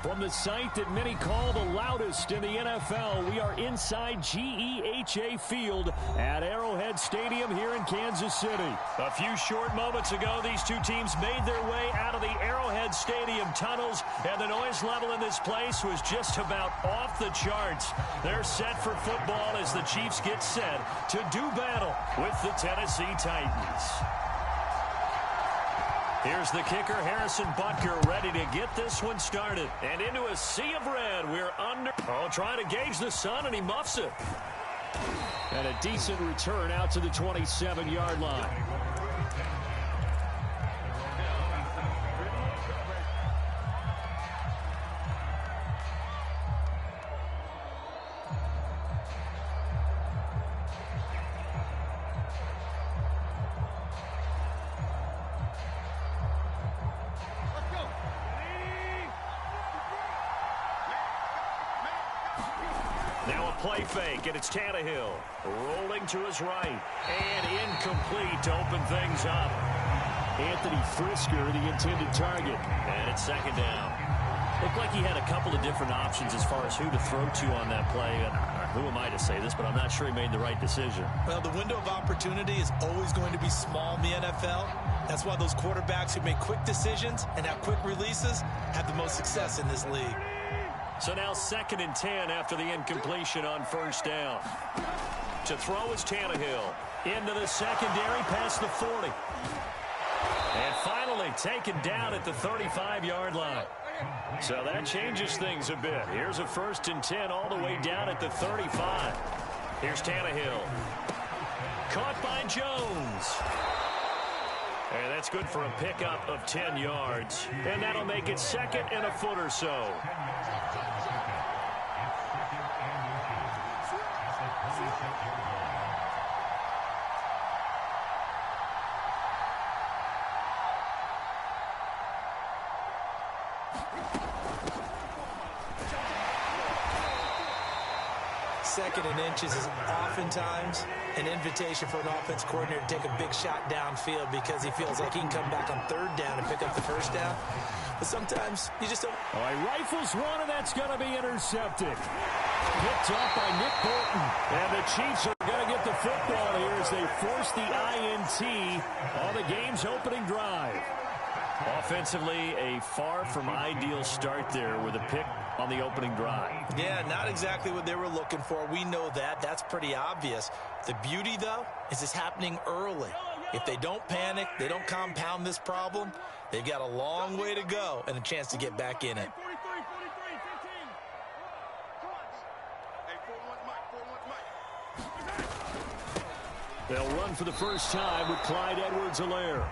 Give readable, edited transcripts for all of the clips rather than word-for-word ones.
From the site that many call the loudest in the NFL, we are inside GEHA Field at Arrowhead Stadium here in Kansas City. A few short moments ago, these two teams made their way out of the Arrowhead Stadium tunnels, and the noise level in this place was just about off the charts. They're set for football as the Chiefs get set to do battle with the Tennessee Titans. Here's the kicker, Harrison Butker, ready to get this one started. And into a sea of red, we're under. Oh, trying to gauge the sun, and he muffs it. And a decent return out to the 27-yard line. Now a play fake, and it's Tannehill rolling to his right, and incomplete to open things up. Anthony Frisker, the intended target, and it's second down. Looked like he had a couple of different options as far as who to throw to on that play. And who am I to say this, but I'm not sure he made the right decision. Well, the window of opportunity is always going to be small in the NFL. That's why those quarterbacks who make quick decisions and have quick releases have the most success in this league. So now 2nd and 10 after the incompletion on first down. To throw is Tannehill. Into the secondary past the 40. And finally taken down at the 35-yard line. So that changes things a bit. Here's a 1st and 10 all the way down at the 35. Here's Tannehill. Caught by Jones. And that's good for a pickup of 10 yards. And that'll make it 2nd and a foot or so. Second and inches is oftentimes an invitation for an offense coordinator to take a big shot downfield because he feels like he can come back on 3rd down and pick up the 1st down. But sometimes you just don't. Oh, he rifles one, and that's going to be intercepted. Picked off by Nick Bolton. And the Chiefs are going to get the football here as they force the INT on the game's opening drive. Offensively, a far from ideal start there with a pick on the opening drive. Yeah, not exactly what they were looking for. We know that. That's pretty obvious. The beauty, though, is it's happening early. If they don't panic, they don't compound this problem, they've got a long way to go and a chance to get back in it. They'll run for the first time with Clyde Edwards-Helaire.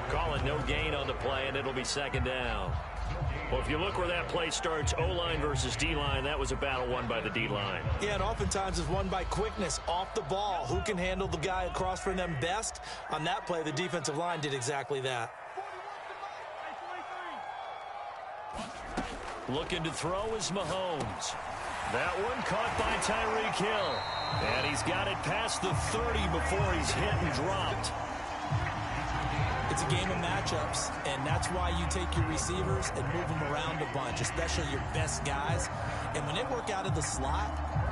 Calling no gain on the play, and it'll be 2nd down. Well, if you look where that play starts, O-line versus D-line, that was a battle won by the D-line. Yeah, and oftentimes it's won by quickness off the ball. Who can handle the guy across from them best? On that play, the defensive line did exactly that. Looking to throw is Mahomes. That one caught by Tyreek Hill. And he's got it past the 30 before he's hit and dropped. It's a game of matchups, and that's why you take your receivers and move them around a bunch, especially your best guys. And when they work out of the slot,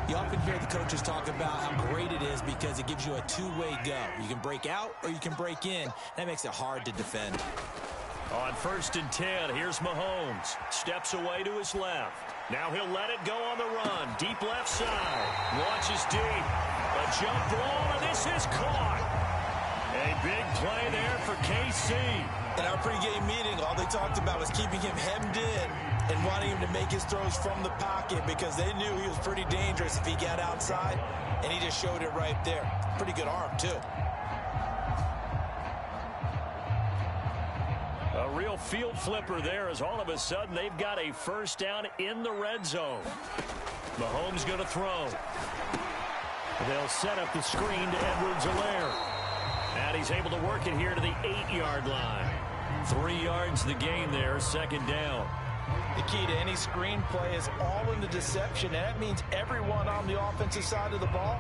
you often hear the coaches talk about how great it is because it gives you a two-way go. You can break out or you can break in. That makes it hard to defend. On 1st and 10, here's Mahomes. Steps away to his left. Now he'll let it go on the run. Deep left side. Launches deep. A jump ball, and this is caught. A big play there for KC. In our pregame meeting, all they talked about was keeping him hemmed in and wanting him to make his throws from the pocket because they knew he was pretty dangerous if he got outside, and he just showed it right there. Pretty good arm, too. A real field flipper there as all of a sudden they've got a 1st down in the red zone. Mahomes going to throw. They'll set up the screen to Edwards-Helaire. And he's able to work it here to the 8-yard line. 3 yards the gain there, 2nd down. The key to any screen play is all in the deception, and that means everyone on the offensive side of the ball.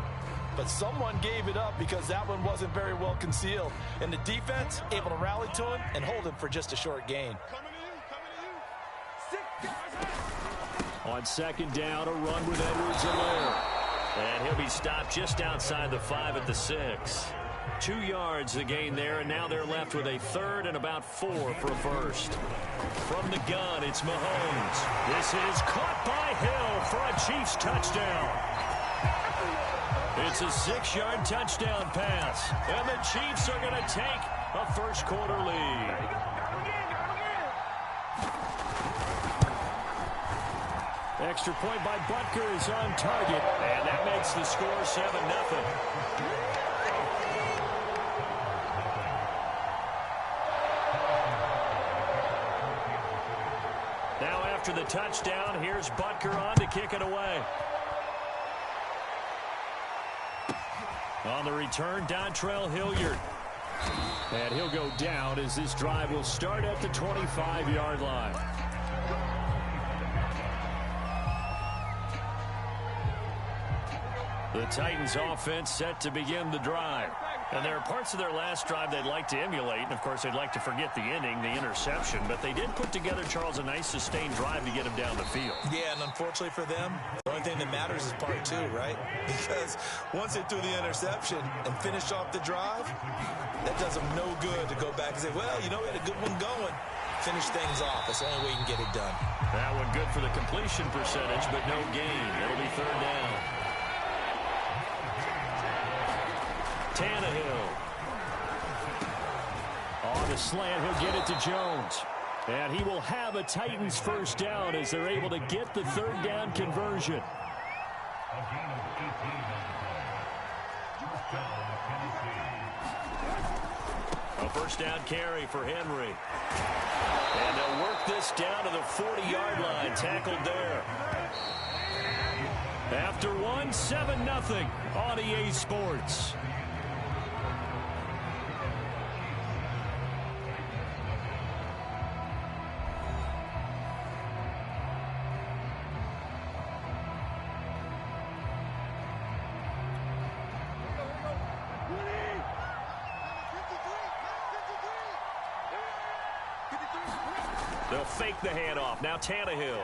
But someone gave it up because that one wasn't very well concealed. And the defense able to rally to him and hold him for just a short gain. Coming to you, coming to you. 6 On second down, a run with Edwards-Helaire. And he'll be stopped just outside the 5 at the 6. 2 yards the gain there, and now they're left with a third and about 4 for a first. From the gun, it's Mahomes. This is caught by Hill for a Chiefs touchdown. It's a 6-yard touchdown pass, and the Chiefs are going to take a first-quarter lead. Extra point by Butker is on target, and that makes the score 7-0. Now after the touchdown, here's Butker on to kick it away. On the return, Dontrell Hilliard. And he'll go down as this drive will start at the 25-yard line. The Titans offense set to begin the drive. And there are parts of their last drive they'd like to emulate. And, of course, they'd like to forget the ending, the interception. But they did put together, Charles, a nice sustained drive to get him down the field. Yeah, and unfortunately for them, the only thing that matters is part 2, right? Because once they threw the interception and finished off the drive, that does them no good to go back and say, well, you know, we had a good one going. Finish things off. That's the only way you can get it done. That one good for the completion percentage, but no gain. It'll be third down. Tannehill. On the slant, he'll get it to Jones. And he will have a Titans first down as they're able to get the third down conversion. A first down carry for Henry. And they'll work this down to the 40-yard line, tackled there. After one, 7-0 on EA Sports. They'll fake the handoff. Now Tannehill.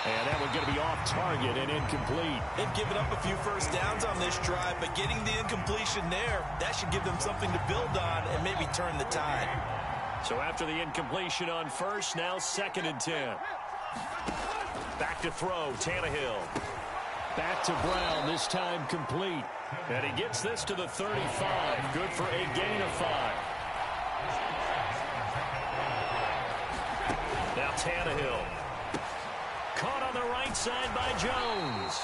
And that one's going to be off target and incomplete. They've given up a few first downs on this drive, but getting the incompletion there, that should give them something to build on and maybe turn the tide. So after the incompletion on first, now 2nd and 10. Back to throw, Tannehill. Back to Brown, this time complete. And he gets this to the 35. Good for a gain of 5. Now Tannehill. Caught on the right side by Jones.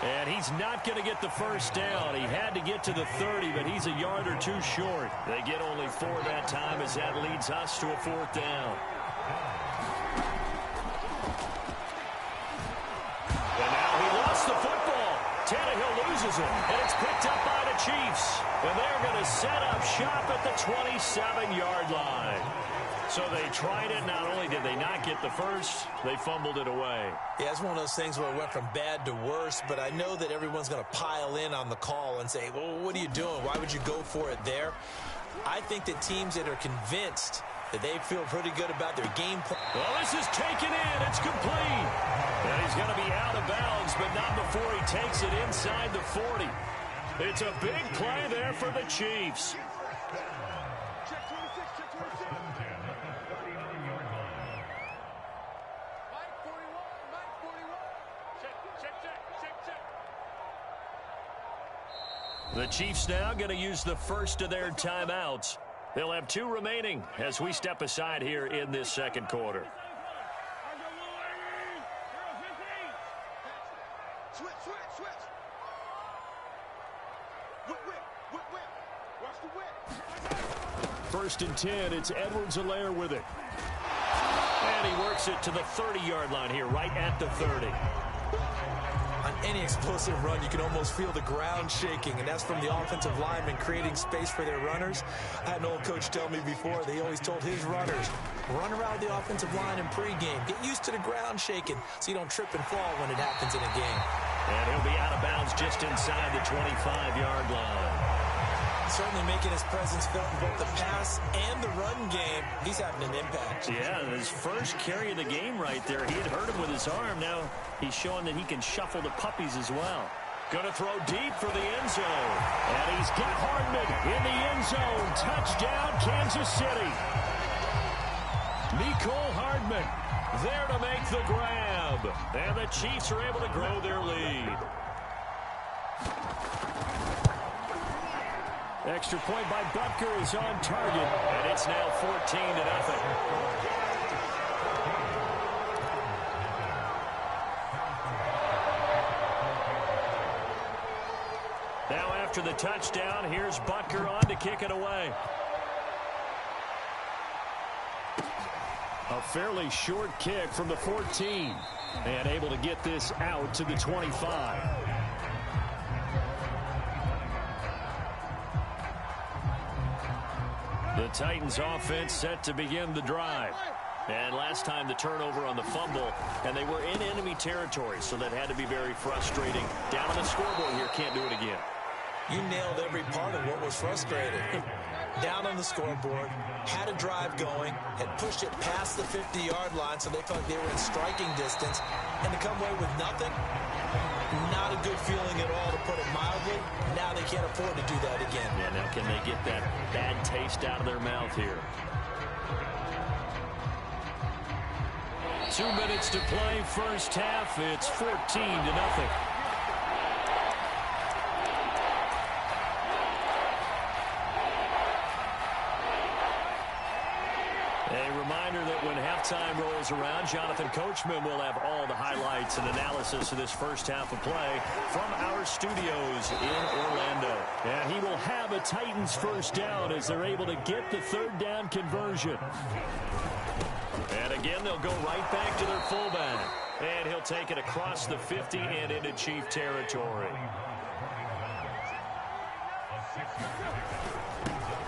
And he's not going to get the first down. He had to get to the 30, but he's a yard or 2 short. They get only 4 that time as that leads us to a 4th down. And now he lost the football. Tannehill loses it, and it's picked up by the Chiefs. And they're going to set up shop at the 27-yard line. So they tried it. Not only did they not get the first, they fumbled it away. Yeah, it's one of those things where it went from bad to worse, but I know that everyone's going to pile in on the call and say, well, what are you doing? Why would you go for it there? I think that teams that are convinced that they feel pretty good about their game plan. Well, this is taken in. It's complete. And he's going to be out of bounds, but not before he takes it inside the 40. It's a big play there for the Chiefs. The Chiefs now going to use the first of their timeouts. They'll have 2 remaining as we step aside here in this second quarter. First and 10, it's Edwards-Helaire with it. And he works it to the 30-yard line here, right at the 30. On any explosive run, you can almost feel the ground shaking, and that's from the offensive linemen creating space for their runners. I had an old coach tell me before, they always told his runners, run around the offensive line in pregame. Get used to the ground shaking so you don't trip and fall when it happens in a game. And he'll be out of bounds just inside the 25-yard line. certainly making his presence felt in both the pass and the run game. He's having an impact. Yeah, his first carry of the game right there. He had hurt him with his arm. Now he's showing that he can shuffle the puppies as well. Going to throw deep for the end zone. And he's got Hardman in the end zone. Touchdown, Kansas City. Mecole Hardman there to make the grab. And the Chiefs are able to grow their lead. Extra point by Butker is on target. And it's now 14-0. Now after the touchdown, here's Butker on to kick it away. A fairly short kick from the 14. And able to get this out to the 25. The Titans offense set to begin the drive. And last time the turnover on the fumble, and they were in enemy territory, so that had to be very frustrating. Down on the scoreboard here, can't do it again. You nailed every part of what was frustrating. Down on the scoreboard, had a drive going, had pushed it past the 50-yard line, so they felt like they were in striking distance, and to come away with nothing, not a good feeling at all, to put it mildly. Now they can't afford to do that again. Yeah, now can they get that bad taste out of their mouth here? 2 minutes to play, first half. It's 14-0. A reminder that when halftime rolls around, Jonathan Coachman will have all the highlights and analysis of this first half of play from our studios in Orlando. And he will have a Titans first down as they're able to get the third down conversion. And again, they'll go right back to their fullback. And he'll take it across the 50 and into Chief territory.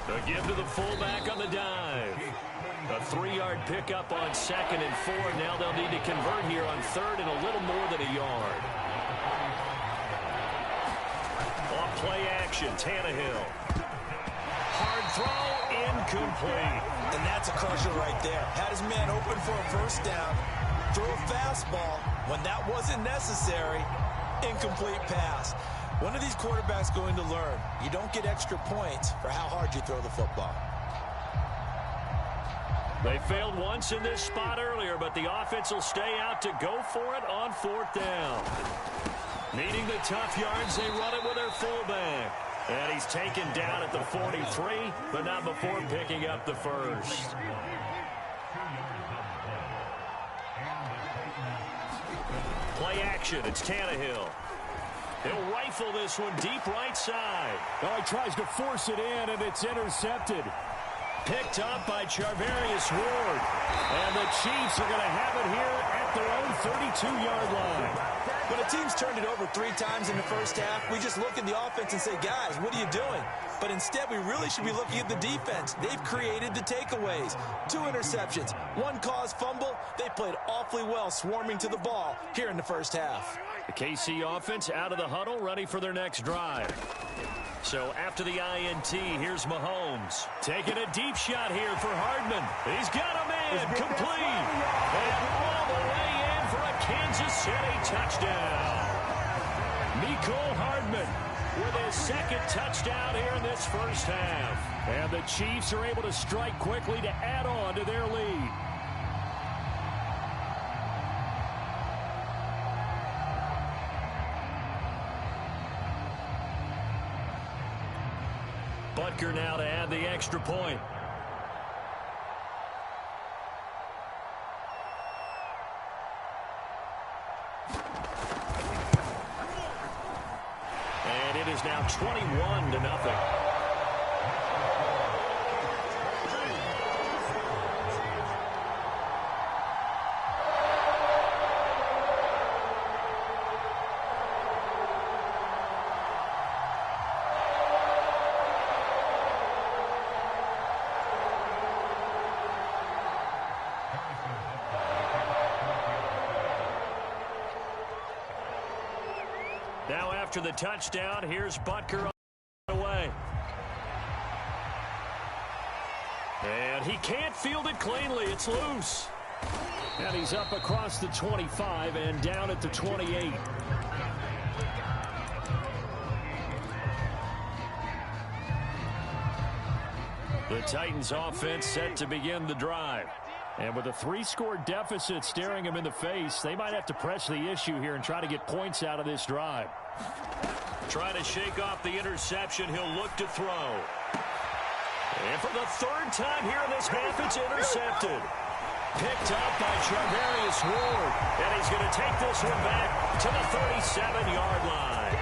The give to the fullback on the dive. A 3-yard pickup on 2nd and 4. Now they'll need to convert here on 3rd and a little more than a yard. On play action, Tannehill. Hard throw, incomplete. And that's a crusher right there. Had his man open for a first down. Throw a fastball when that wasn't necessary. Incomplete pass. When are these quarterbacks going to learn? You don't get extra points for how hard you throw the football. They failed once in this spot earlier, but the offense will stay out to go for it on 4th down. Needing the tough yards, they run it with their fullback. And he's taken down at the 43, but not before picking up the first. Play action, it's Tannehill. He'll rifle this one deep right side. Oh, he tries to force it in, and it's intercepted. Picked up by Charvarius Ward. And the Chiefs are going to have it here at their own 32-yard line. When a team's turned it over 3 times in the first half, we just look at the offense and say, guys, what are you doing? But instead, we really should be looking at the defense. They've created the takeaways. 2 interceptions, 1 caused fumble. They played awfully well swarming to the ball here in the first half. The KC offense out of the huddle, ready for their next drive. So after the INT, here's Mahomes. Taking a deep shot here for Hardman. He's got a man, complete. And all the way in for a Kansas City touchdown. Mecole Hardman with his 2nd touchdown here in this first half. And the Chiefs are able to strike quickly to add on to their lead. Butker now to add the extra point. And it is now 21-0. Now after the touchdown, here's Butker away. And he can't field it cleanly. It's loose. And he's up across the 25 and down at the 28. The Titans offense set to begin the drive. And with a 3-score deficit staring him in the face, they might have to press the issue here and try to get points out of this drive. Trying to shake off the interception, he'll look to throw. And for the third time here in this half, it's intercepted. Picked up by Charvarius Ward. And he's going to take this one back to the 37-yard line.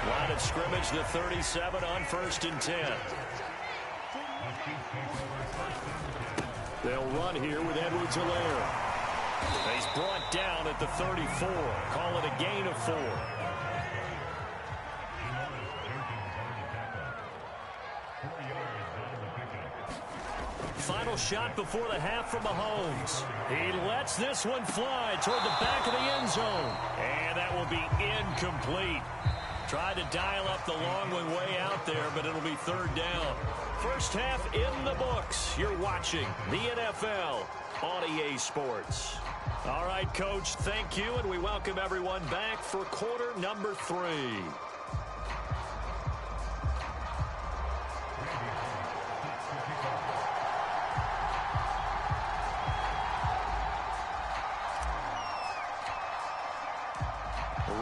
Line of scrimmage, the 37 on 1st and 10. They'll run here with Edwards-Helaire. He's brought down at the 34. Call it a gain of 4. Final shot before the half from Mahomes. He lets this one fly toward the back of the end zone. And that will be incomplete. Tried to dial up the long one way out there, but it'll be 3rd down. First half in the books. You're watching the NFL on EA Sports. All right, Coach, thank you, and we welcome everyone back for quarter number 3.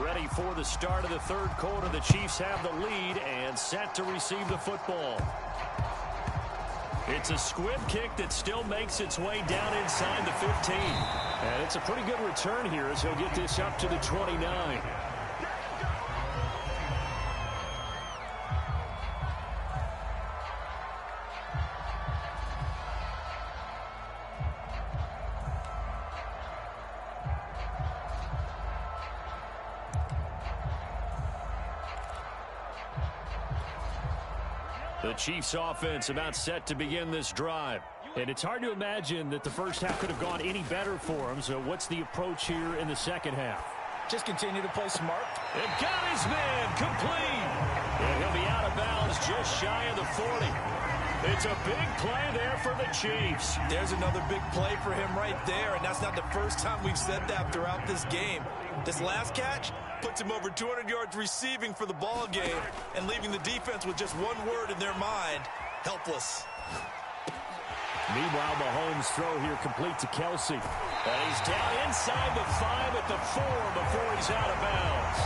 Ready for the start of the 3rd quarter. The Chiefs have the lead and set to receive the football. It's a squib kick that still makes its way down inside the 15. And it's a pretty good return here as he'll get this up to the 29. The Chiefs offense about set to begin this drive. And it's hard to imagine that the first half could have gone any better for them. So what's the approach here in the second half? Just continue to play smart. And got his man complete. And he'll be out of bounds just shy of the 40. It's a big play there for the Chiefs. There's another big play for him right there. And that's not the first time we've said that throughout this game. This last catch puts him over 200 yards receiving for the ball game and leaving the defense with just one word in their mind: helpless. Meanwhile, Mahomes' throw here complete to Kelsey. And he's down inside the 5 at the 4 before he's out of bounds.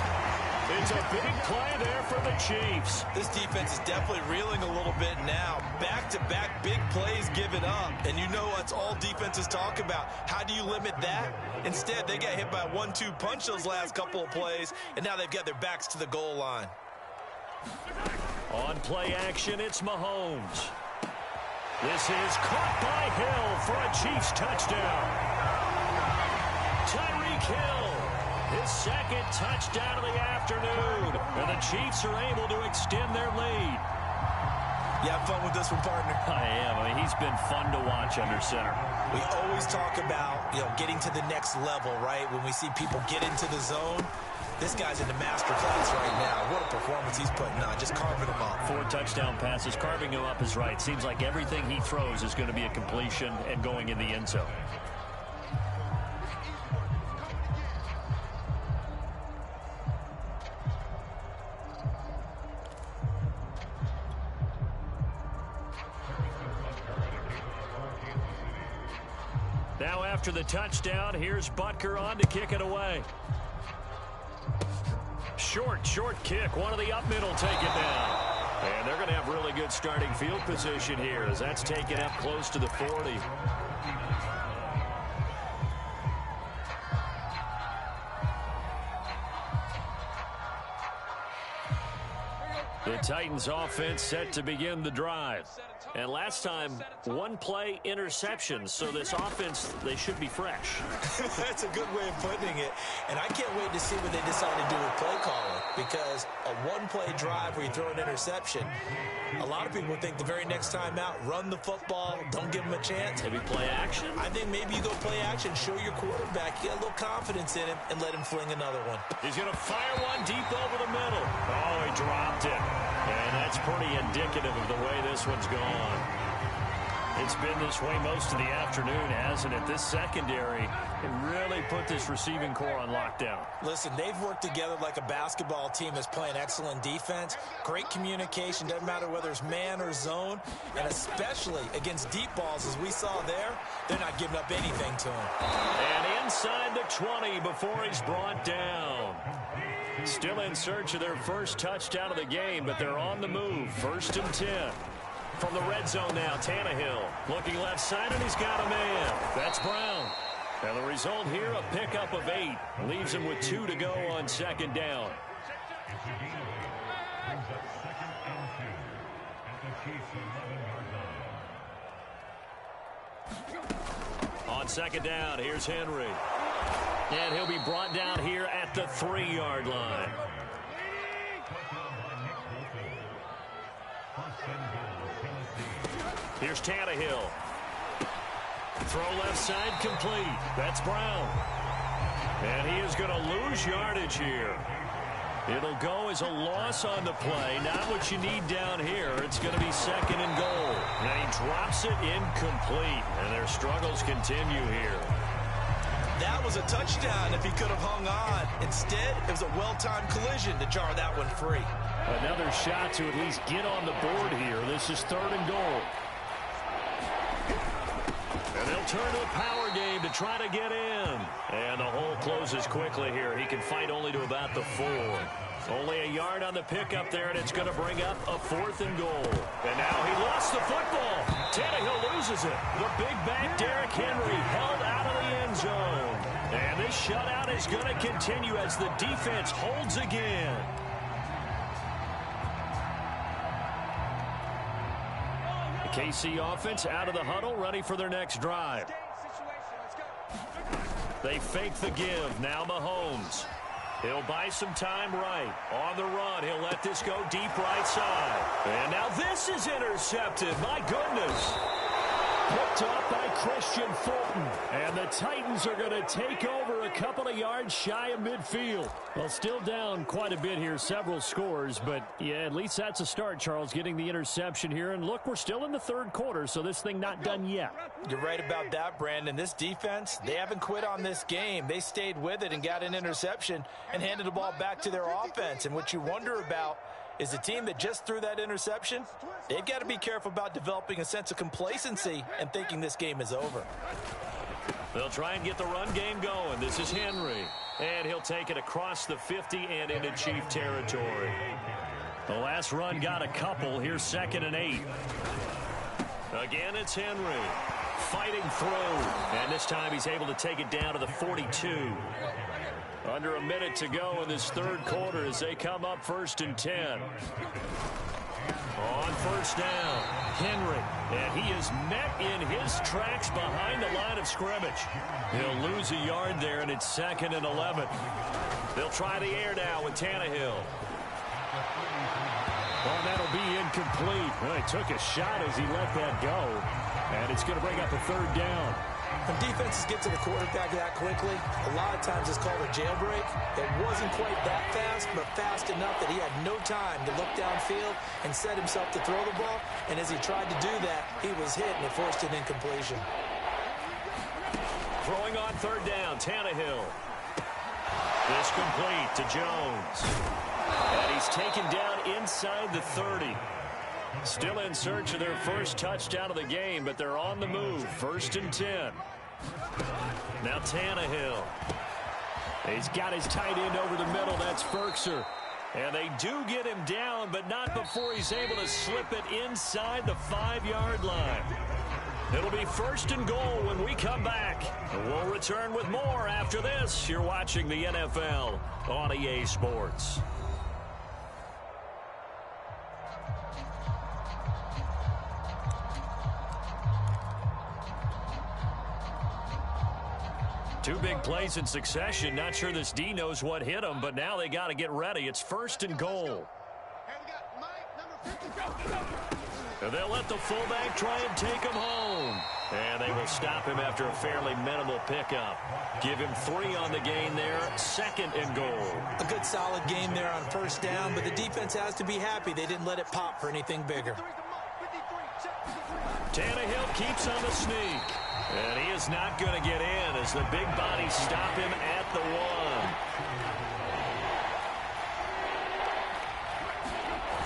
It's a big play there for the Chiefs. This defense is definitely reeling a little bit now. Back-to-back big plays given up. And you know that's all defenses talk about. How do you limit that? Instead, they got hit by a 1-2 punch those last couple of plays, and now they've got their backs to the goal line. On play action, it's Mahomes. This is caught by Hill for a Chiefs touchdown. Tyreek Hill, his 2nd touchdown of the afternoon. And the Chiefs are able to extend their lead. You have fun with this one, partner? I am. I mean, he's been fun to watch under center. We always talk about, getting to the next level, right? When we see people get into the zone, this guy's in the master class right now. What a performance he's putting on, just carving them up. 4 touchdown passes, carving him up is right. Seems like everything he throws is going to be a completion and going in the end zone. Now after the touchdown, here's Butker on to kick it away. Short kick. One of the up middle take it down. And they're going to have really good starting field position here as that's taken up close to the 40. The Titans offense set to begin the drive. And last time, 1-play interception. So this offense, they should be fresh. That's a good way of putting it. And I can't wait to see what they decide to do with play calling. Because a 1-play drive where you throw an interception, a lot of people think the very next time out, run the football, don't give them a chance. Maybe play action? I think maybe you go play action, show your quarterback, get a little confidence in him, and let him fling another one. He's going to fire one deep over the middle. Oh, he dropped it. And that's pretty indicative of the way this one's gone. It's been this way most of the afternoon, hasn't it? This secondary really put this receiving core on lockdown. Listen, they've worked together like a basketball team that's playing excellent defense. Great communication, doesn't matter whether it's man or zone. And especially against deep balls, as we saw there, they're not giving up anything to him. And inside the 20 before he's brought down. Still in search of their first touchdown of the game, but they're on the move. 1st and 10. From the red zone now, Tannehill looking left side, and he's got a man. That's Brown. And the result here, a pickup of 8. Leaves him with 2 to go on 2nd down. On 2nd down, here's Henry. And he'll be brought down here at the 3-yard line. Here's Tannehill. Throw left side complete. That's Brown. And he is going to lose yardage here. It'll go as a loss on the play. Not what you need down here. It's going to be 2nd and goal. And he drops it incomplete. And their struggles continue here. That was a touchdown if he could have hung on. Instead, it was a well-timed collision to jar that one free. Another shot to at least get on the board here. This is 3rd and goal. And they'll turn to a power game to try to get in. And the hole closes quickly here. He can fight only to about the 4. Only a yard on the pickup there, and it's going to bring up a 4th and goal. And now he lost the football. Tannehill loses it. The big back Derrick Henry held out of the end zone. And this shutout is going to continue as the defense holds again. The KC offense out of the huddle, ready for their next drive. They fake the give. Now Mahomes. He'll buy some time right. On the run, he'll let this go deep right side. And now this is intercepted. My goodness. Picked up by Christian Fulton. And the Titans are going to take over a couple of yards shy of midfield. Well, still down quite a bit here, several scores. But, yeah, at least that's a start, Charles, getting the interception here. And, look, we're still in the 3rd quarter, so this thing not done yet. You're right about that, Brandon. This defense, they haven't quit on this game. They stayed with it and got an interception and handed the ball back to their offense. And what you wonder about is the team that just threw that interception, they've got to be careful about developing a sense of complacency and thinking this game is over. They'll try and get the run game going. This is Henry. And he'll take it across the 50 and into Chief territory. The last run got a couple. Here's 2nd and 8. Again, it's Henry. Fighting through. And this time he's able to take it down to the 42. Under a minute to go in this 3rd quarter as they come up 1st and 10. On 1st down, Henry. And he is met in his tracks behind the line of scrimmage. He'll lose a yard there, and it's 2nd and 11. They'll try the air now with Tannehill. Well, that'll be incomplete. Well, he took a shot as he let that go. And it's going to bring up a 3rd down. When defenses get to the quarterback that quickly, a lot of times it's called a jailbreak. It wasn't quite that fast, but fast enough that he had no time to look downfield and set himself to throw the ball. And as he tried to do that, he was hit and it forced an incompletion. Throwing on 3rd down, Tannehill. This complete to Jones. And he's taken down inside the 30. Still in search of their first touchdown of the game, but they're on the move. 1st and 10. Now Tannehill. He's got his tight end over the middle. That's Ferkser. And they do get him down, but not before he's able to slip it inside the 5-yard line. It'll be 1st and goal when we come back. We'll return with more after this. You're watching the NFL on EA Sports. Two big plays in succession. Not sure this D knows what hit him, but now they got to get ready. It's 1st and goal. And they'll let the fullback try and take him home. And they will stop him after a fairly minimal pickup. Give him 3 on the gain there. 2nd and goal. A good solid game there on 1st down, but the defense has to be happy they didn't let it pop for anything bigger. Tannehill keeps on the sneak. And he is not going to get in as the big bodies stop him at the 1.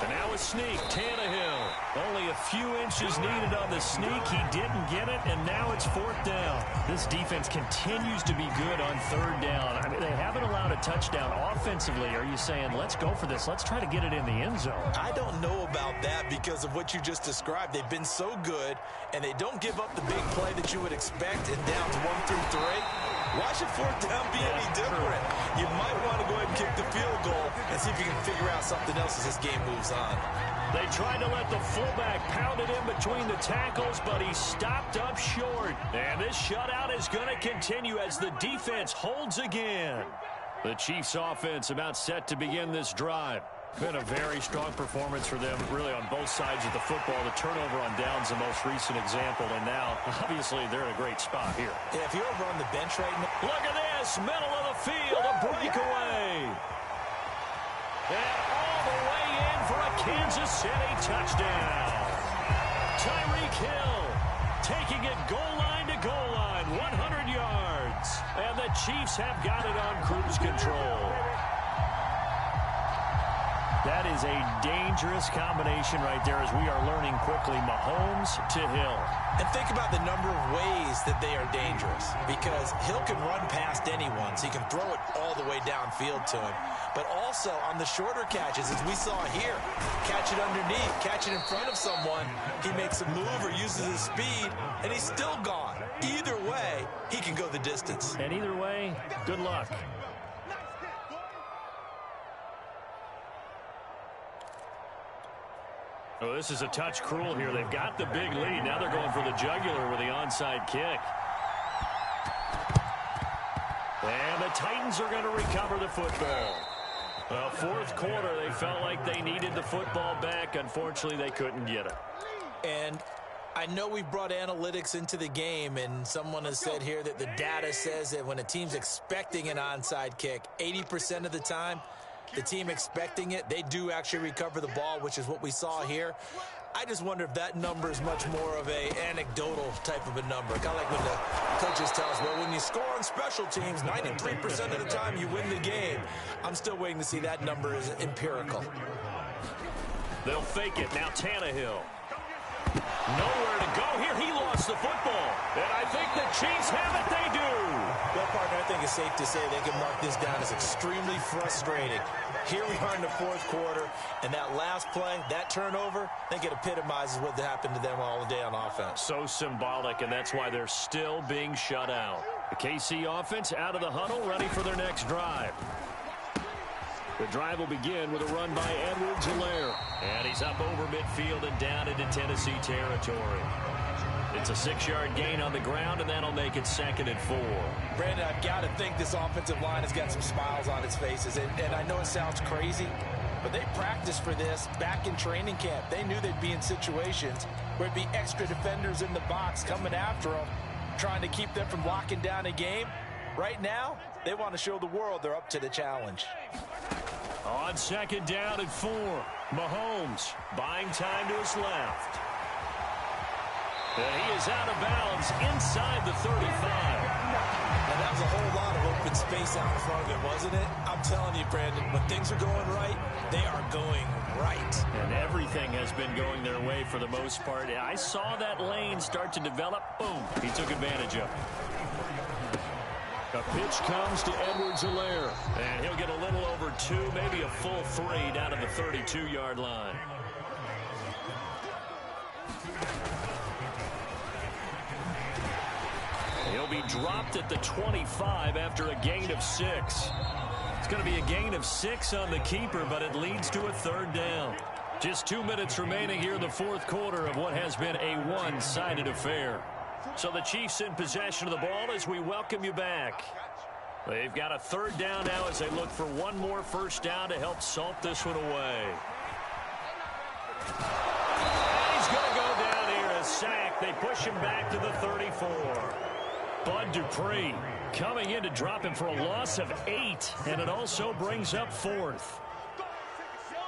And now a sneak, Tannehill. Only a few inches needed on the sneak. He didn't get it, and now it's 4th down. This defense continues to be good on 3rd down. I mean, they haven't allowed a touchdown offensively. Are you saying, let's go for this? Let's try to get it in the end zone. I don't know about that because of what you just described. They've been so good, and they don't give up the big play that you would expect in downs 1 through 3. Why should 4th down be any different? You might want to go ahead and kick the field goal and see if you can figure out something else as this game moves on. They tried to let the fullback pound it in between the tackles, but he stopped up short. And this shutout is going to continue as the defense holds again. The Chiefs offense about set to begin this drive. Been a very strong performance for them, really, on both sides of the football. The turnover on downs, the most recent example, and now, obviously, they're in a great spot here. Yeah, if you're over on the bench right now. Look at this, middle of the field, a breakaway. And all the way in for a Kansas City touchdown. Tyreek Hill taking it goal line to goal line, 100 yards. And the Chiefs have got it on cruise control. That is a dangerous combination right there as we are learning quickly. Mahomes to Hill. And think about the number of ways that they are dangerous because Hill can run past anyone, so he can throw it all the way downfield to him. But also on the shorter catches, as we saw here, catch it underneath, catch it in front of someone, he makes a move or uses his speed, and he's still gone. Either way, he can go the distance. And either way, good luck. Oh, this is a touch cruel here. They've got the big lead. Now they're going for the jugular with the onside kick. And the Titans are going to recover the football. Well, 4th quarter, they felt like they needed the football back. Unfortunately, they couldn't get it. And I know we brought analytics into the game, and someone has said here that the data says that when a team's expecting an onside kick, 80% of the time, the team expecting it, they do actually recover the ball, which is what we saw here. I just wonder if that number is much more of a anecdotal type of a number. Kind of like when the coaches tell us, well, when you score on special teams, 93% of the time you win the game. I'm still waiting to see that number is empirical. They'll fake it. Now Tannehill. Nowhere to go here. He lost the football. And I think the Chiefs have it. They do. Well, partner, I think it's safe to say they can mark this down as extremely frustrating. Here we are in the 4th quarter, and that last play, that turnover, I think it epitomizes what happened to them all day on offense. So symbolic, and that's why they're still being shut out. The KC offense out of the huddle, ready for their next drive. The drive will begin with a run by Edwards-Helaire. And he's up over midfield and down into Tennessee territory. It's a 6-yard gain on the ground, and that'll make it 2nd and 4. Brandon, I've got to think this offensive line has got some smiles on its faces. And I know it sounds crazy, but they practiced for this back in training camp. They knew they'd be in situations where it'd be extra defenders in the box coming after them, trying to keep them from locking down a game. Right now, they want to show the world they're up to the challenge. On 2nd down and 4, Mahomes buying time to his left. And he is out of bounds inside the 35. And that was a whole lot of open space out in front of him, wasn't it? I'm telling you, Brandon, when things are going right, they are going right. And everything has been going their way for the most part. I saw that lane start to develop. Boom. He took advantage of it. A pitch comes to Edwards-Helaire. And he'll get a little over 2, maybe a full 3 down to the 32-yard line. He'll be dropped at the 25 after a gain of 6. It's going to be a gain of 6 on the keeper, but it leads to a 3rd down. Just 2 minutes remaining here in the 4th quarter of what has been a one-sided affair. So the Chiefs in possession of the ball as we welcome you back. They've got a 3rd down now as they look for one more 1st down to help salt this one away. And he's going to go down here, a sack. They push him back to the 34. Bud Dupree coming in to drop him for a loss of 8, and it also brings up 4th.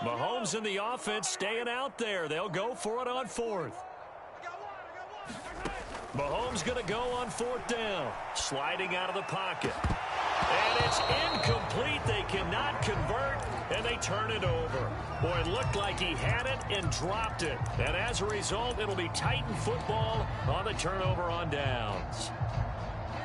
Mahomes and the offense staying out there. They'll go for it on 4th. Mahomes going to go on 4th down. Sliding out of the pocket. And it's incomplete. They cannot convert, and they turn it over. Boy, it looked like he had it and dropped it. And as a result, it'll be Titan football on the turnover on downs.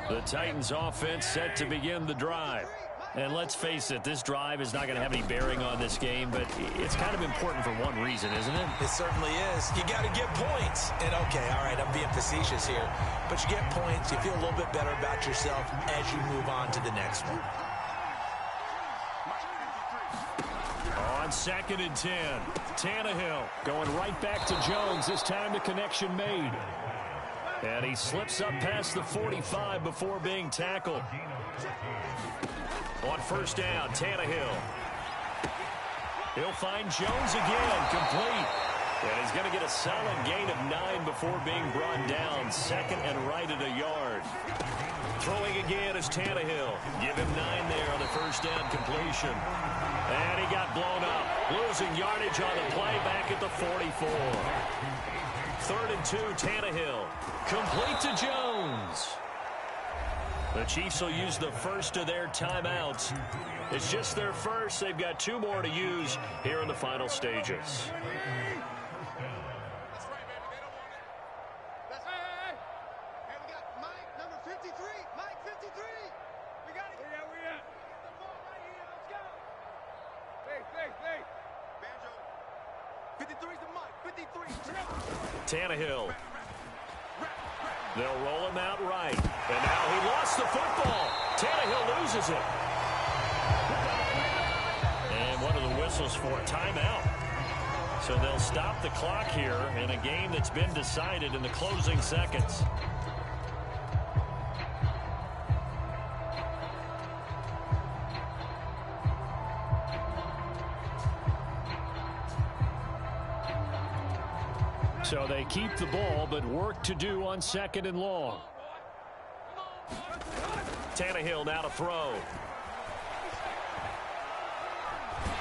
The Titans offense set to begin the drive. And let's face it, this drive is not going to have any bearing on this game, but it's kind of important for one reason, isn't it? It certainly is. You got to get points. And, okay, all right, I'm being facetious here. But you get points, you feel a little bit better about yourself as you move on to the next one. On 2nd and 10, Tannehill going right back to Jones. This time the connection made. And he slips up past the 45 before being tackled. On 1st down, Tannehill. He'll find Jones again, complete. And he's going to get a solid gain of 9 before being brought down. 2nd and right at a yard. Throwing again is Tannehill. Give him 9 there on the 1st down completion. And he got blown up. Losing yardage on the play back at the 44. 3rd and 2, Tannehill. Complete to Jones. The Chiefs will use the first of their timeouts. It's just their first. They've got 2 more to use here in the final stages. That's right, baby. They don't want it. That's right. Hey, we got Mike, number 53. Mike, 53. We got it. Where we at? The ball right here. Let's go. Hey. Banjo. 53's the Mike. 53. Tannehill. They'll roll him out right. And now he lost the football. Tannehill loses it. And what are the whistles for? Timeout. So they'll stop the clock here in a game that's been decided in the closing seconds. So they keep the ball, but work to do on 2nd and long. Tannehill now to throw.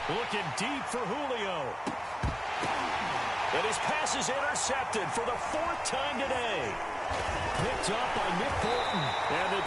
Looking deep for Julio. And his pass is intercepted for the 4th time today. Picked up by Nick Bolton. And the